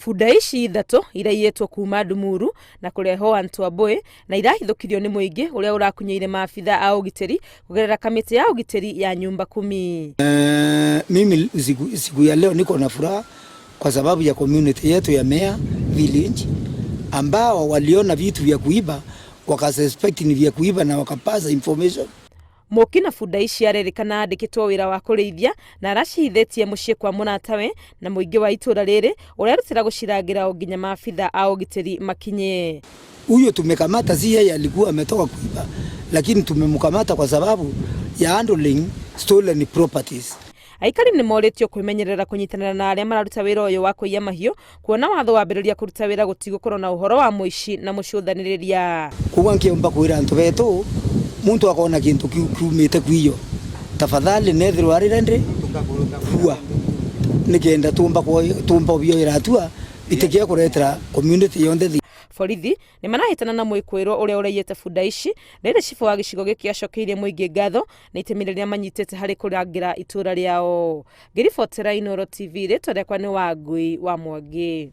Bunda ici ithatu iraiyetwo kuma Ndumuru na kureho Antwambui na irahithukithio ni muingi uria urakunyeire maafitha a ugiteri kugerera kamiti ya ugiteri ya nyumba 10. Mimi siku ya leo niko na furaha kwa sababu ya community yetu ya Mea Village ambao waliona vitu vya kuiba wakasuspect ni vya kuiba na wakapasa information. Mokina Bunda ici arerikana andikitwo wira wa kurithia na aracithitie mucii kwa munatawe na muingi wa itura riri uria rutira gucirangira nginya maafitha a ugiteri makinye. Huyo tumekamata si yeye alikuwa ametoka kuiba, lakini tumemkamata kwa sababu ya handling stolen properties. Aikari ni moretio kwimenyerera kunyitanira na aria mararuta wira uyu wa kuiya mahio kuona watho wambiriria kuruta wira gutigukorwo na uhoro wa muici na mucuthaniriria. Kuwa nkiomba kwira antu betu muntu akona kintu kiumite kwiyo tafadhali nethirwa rirende kuwa nikenda tumba bio iratua itikia kuretera community yonde. Borithi ni manahitana na mwikwiro uria uraiyete Bunda ici rire cifu wa gicigo giki acokeire muingi ngatho na itemireria manyitete hari kurangira itura riao. Ngiribotera Inooro TV ritwa riakwa ni Wangui wa Mwangi.